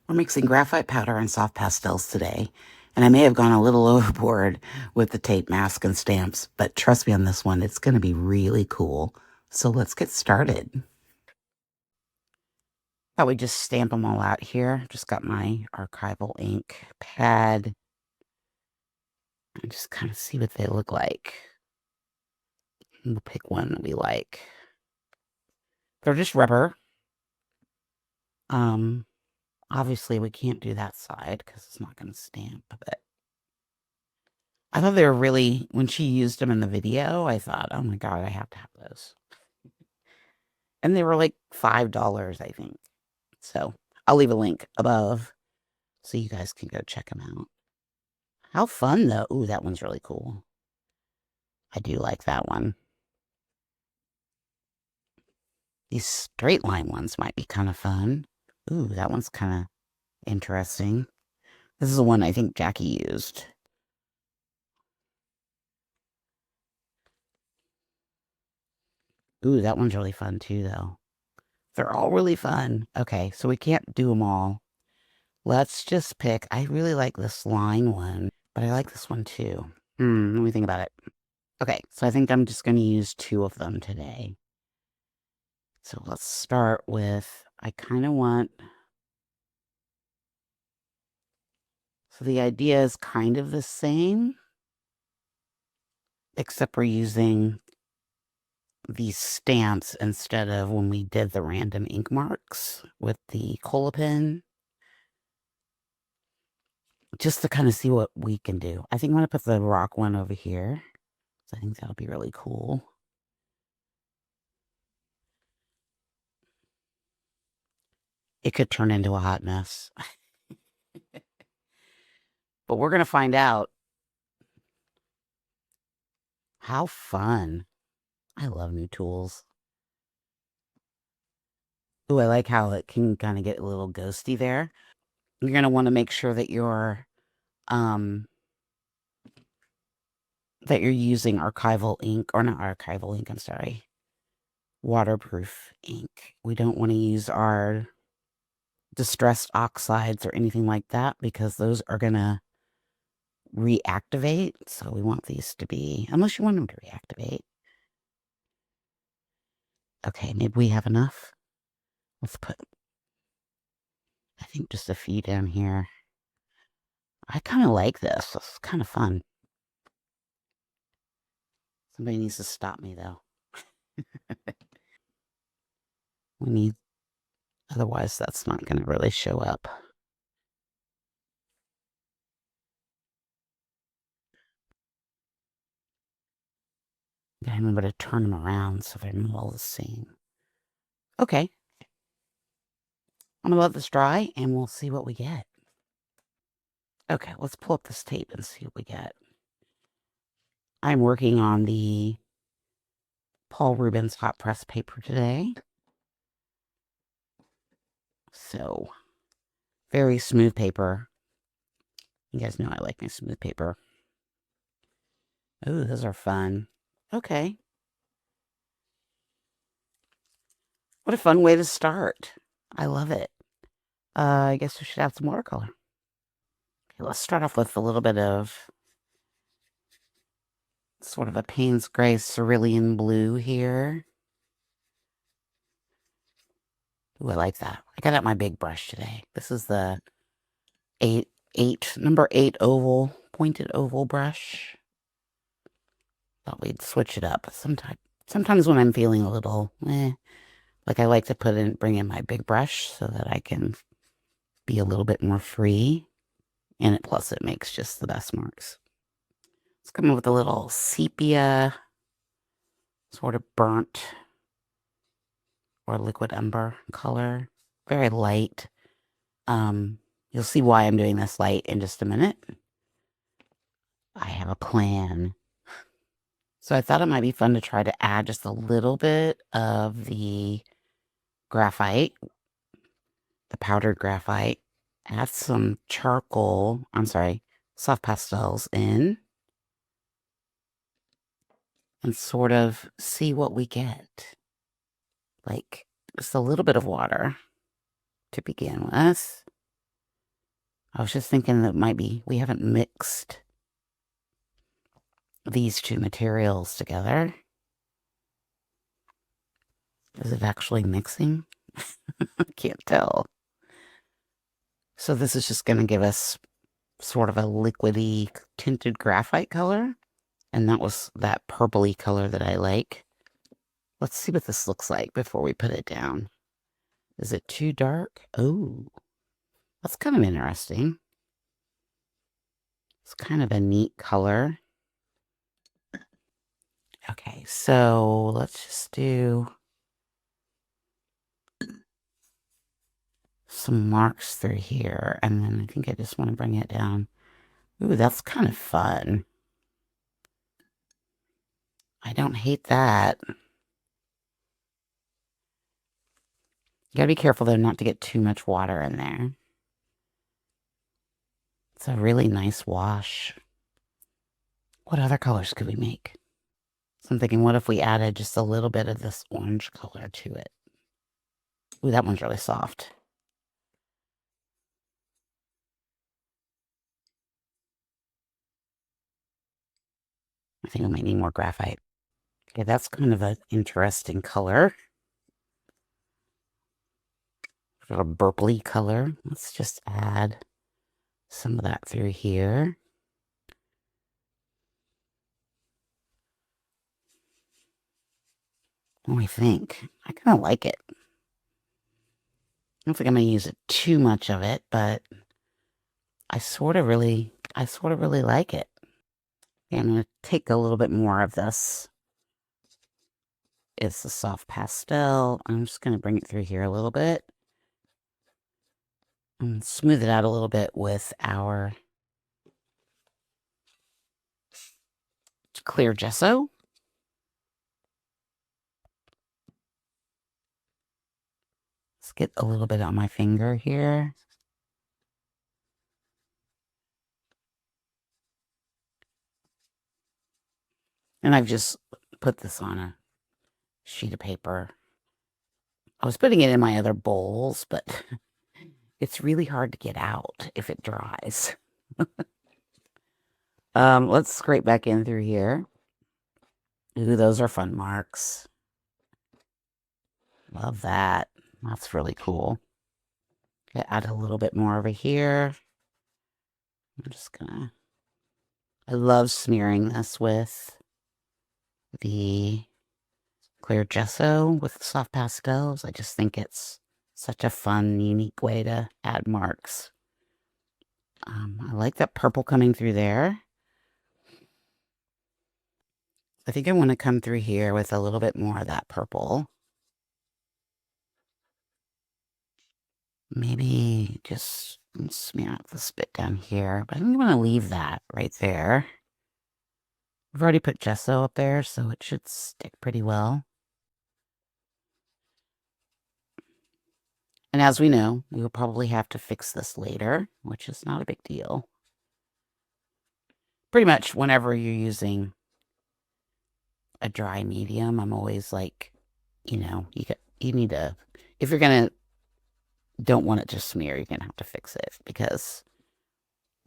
We're mixing graphite powder and soft pastels today, and I may have gone a little overboard with the tape mask and stamps, but trust me on this one, it's going to be really cool. So let's get started. Thought we'd just stamp them all out here. Just got my archival ink pad and just kind of see what they look like. We'll pick one that we like. They're just rubber. Obviously we can't do that side because it's not going to stamp, but I thought they were really, when she used them in the video, I thought, oh my God, I have to have those. And they were like $5, I think. So I'll leave a link above so you guys can go check them out. How fun, though. Ooh, that one's really cool. I do like that one. These straight line ones might be kind of fun. Ooh, that one's kind of interesting. This is the one I think Jackie used. Ooh, that one's really fun too, though. They're all really fun. Okay, so we can't do them all. Let's just pick. I really like this line one, but I like this one too. Let me think about it. Okay, so I think I'm just going to use 2 of them today. So let's start with, I kind of want, so the idea is kind of the same, except we're using these stamps instead of when we did the random ink marks with the Cola pen. Just to kind of see what we can do. I think I'm going to put the rock one over here. So I think that'll be really cool. It could turn into a hot mess. But we're going to find out. How fun. I love new tools. Ooh, I like how it can kind of get a little ghosty there. You're going to want to make sure that you're using archival ink, or not archival ink, I'm sorry. Waterproof ink. We don't want to use our distressed oxides or anything like that because those are going to reactivate. So we want these to be, unless you want them to reactivate. Okay, maybe we have enough. Let's put, I think, just a few down here. I kind of like this. This is kind of fun. Somebody needs to stop me, though. We need, otherwise that's not going to really show up. I remember to turn them around so they're not all the same. Okay. I'm going to let this dry and we'll see what we get. Okay, let's pull up this tape and see what we get. I'm working on the Paul Rubens hot press paper today. So, very smooth paper. You guys know I like my smooth paper. Ooh, those are fun. Okay. What a fun way to start. I love it. I guess we should have some watercolor. Okay, let's start off with a little bit of sort of a Payne's Gray cerulean blue here. Ooh, I like that. I got out my big brush today. This is the number 8 oval, pointed oval brush. Thought we'd switch it up. Sometimes when I'm feeling a little, like I like to bring in my big brush so that I can be a little bit more free. And plus it makes just the best marks. Let's come in with a little sepia, sort of burnt or liquid umber color. Very light. You'll see why I'm doing this light in just a minute. I have a plan. So I thought it might be fun to try to add just a little bit of the graphite, the powdered graphite, add some charcoal, soft pastels in, and sort of see what we get. Like just a little bit of water to begin with. I was just thinking that we haven't mixed these two materials together. Is it actually mixing? I can't tell. So this is just going to give us sort of a liquidy tinted graphite color. And that was that purpley color that I like. Let's see what this looks like before we put it down. Is it too dark? Oh, that's kind of interesting. It's kind of a neat color. Okay, so let's just do some marks through here. And then I think I just want to bring it down. Ooh, that's kind of fun. I don't hate that. You gotta be careful, though, not to get too much water in there. It's a really nice wash. What other colors could we make? So I'm thinking, what if we added just a little bit of this orange color to it? Ooh, that one's really soft. I think I might need more graphite. Okay, that's kind of an interesting color. Sort of a purpley color. Let's just add some of that through here. What do we think? I kind of like it. I don't think I'm going to use it too much of it, but I sort of really like it. Okay, I'm going to take a little bit more of this. It's a soft pastel. I'm just going to bring it through here a little bit. And smooth it out a little bit with our clear gesso. Let's get a little bit on my finger here. And I've just put this on a sheet of paper. I was putting it in my other bowls, but it's really hard to get out if it dries. Let's scrape back in through here. Ooh, those are fun marks. Love that. That's really cool. Okay, add a little bit more over here. I'm just gonna... I love smearing this with the clear gesso with soft pastels. I just think it's such a fun, unique way to add marks. I like that purple coming through there. I think I want to come through here with a little bit more of that purple. Maybe just smear out this bit down here, but I think I'm going to leave that right there. We've already put gesso up there, so it should stick pretty well. And as we know, we will probably have to fix this later, which is not a big deal. Pretty much whenever you're using a dry medium, I'm always like, you know, you need to, if you're gonna, don't want it to smear, you're gonna have to fix it because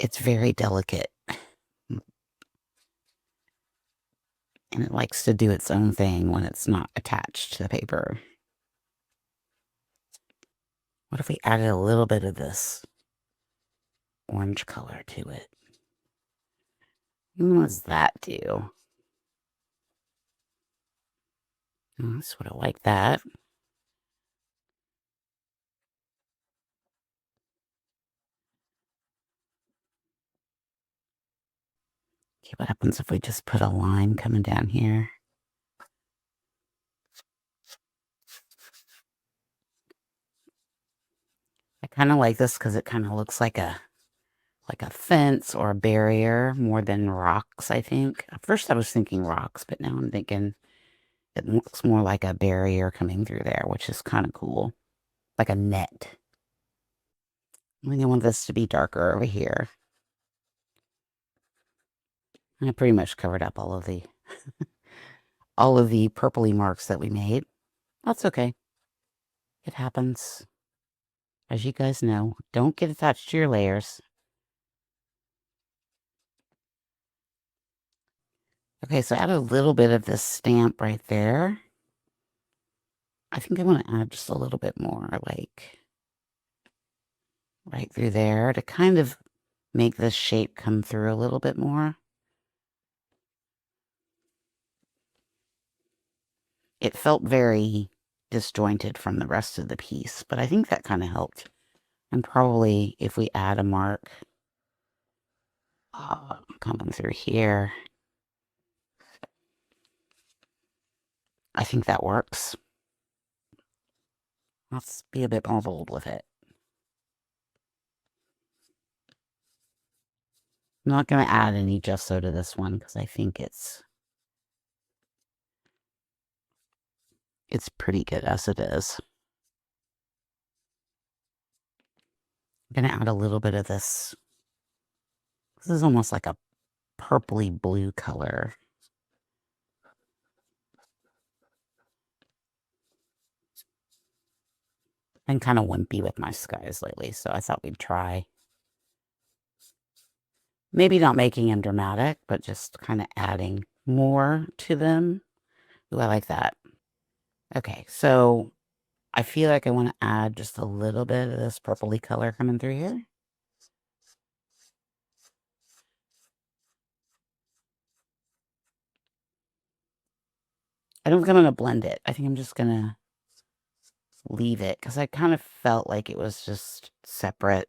it's very delicate and it likes to do its own thing when it's not attached to the paper. What if we added a little bit of this orange color to it? What does that do? I sort of like that. Okay, what happens if we just put a line coming down here? I kind of like this because it kind of looks like a fence or a barrier more than rocks, I think. At first I was thinking rocks, but now I'm thinking it looks more like a barrier coming through there, which is kind of cool. Like a net. I think I want this to be darker over here. I pretty much covered up all of the purpley marks that we made. That's okay. It happens. As you guys know, don't get attached to your layers. Okay, so add a little bit of this stamp right there. I think I want to add just a little bit more, like right through there to kind of make this shape come through a little bit more. It felt very disjointed from the rest of the piece, but I think that kind of helped. And probably if we add a mark coming through here, I think that works. Let's be a bit more bold with it. I'm not going to add any gesso to this one because I think it's pretty good as it is. I'm going to add a little bit of this. This is almost like a purpley blue color. I'm kind of wimpy with my skies lately, so I thought we'd try. Maybe not making them dramatic, but just kind of adding more to them. Ooh, I like that. Okay, so I feel like I want to add just a little bit of this purpley color coming through here. I don't think I'm going to blend it. I think I'm just going to leave it because I kind of felt like it was just separate.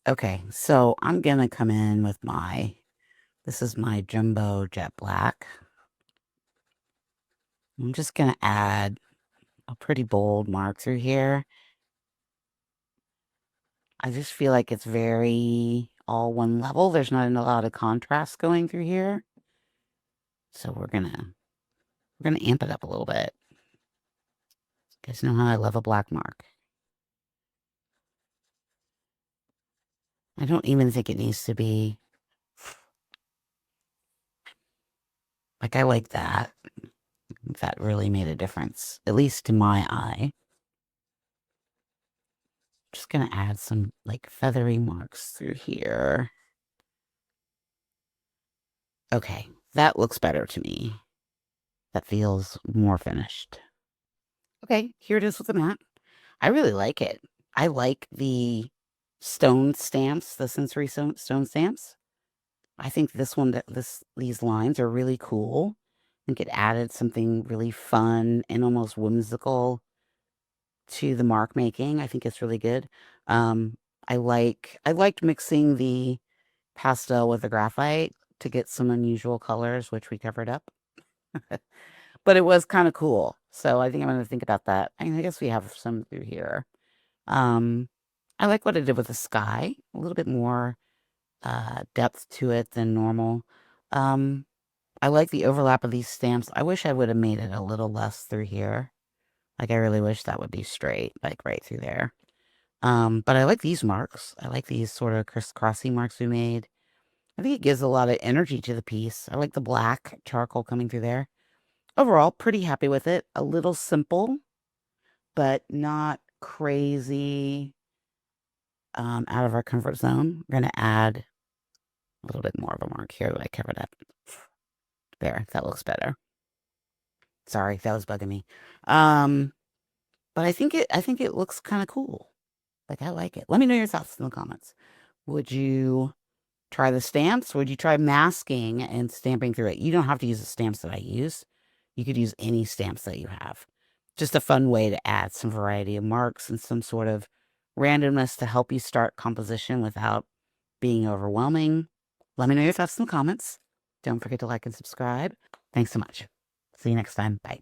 Okay, so I'm going to come in with this is my Jumbo Jet Black. I'm just going to add a pretty bold mark through here. I just feel like it's very all one level. There's not a lot of contrast going through here. So we're gonna amp it up a little bit. You guys know how I love a black mark. I don't even think it needs to be like I like that. That really made a difference, at least to my eye. Just gonna add some like feathery marks through here. Okay, that looks better to me. That feels more finished. Okay, here it is with the mat. I really like it. I like the stone stamps, the sensory stone stamps. I think this one, these lines are really cool. I think it added something really fun and almost whimsical to the mark making. I think it's really good. I liked mixing the pastel with the graphite to get some unusual colors, which we covered up. But it was kind of cool. So I think I'm going to think about that. I mean, I guess we have some through here. I like what I did with the sky. A little bit more depth to it than normal. I like the overlap of these stamps. I wish I would have made it a little less through here. Like, I really wish that would be straight, like right through there. But I like these marks. I like these sort of crisscrossy marks we made. I think it gives a lot of energy to the piece. I like the black charcoal coming through there. Overall, pretty happy with it. A little simple, but not crazy out of our comfort zone. We're going to add a little bit more of a mark here that I covered up. There, that looks better. Sorry, that was bugging me. But I think it looks kind of cool. Like, I like it. Let me know your thoughts in the comments. Would you try the stamps? Would you try masking and stamping through it? You don't have to use the stamps that I use. You could use any stamps that you have. Just a fun way to add some variety of marks and some sort of randomness to help you start composition without being overwhelming. Let me know your thoughts in the comments. Don't forget to like and subscribe. Thanks so much. See you next time. Bye.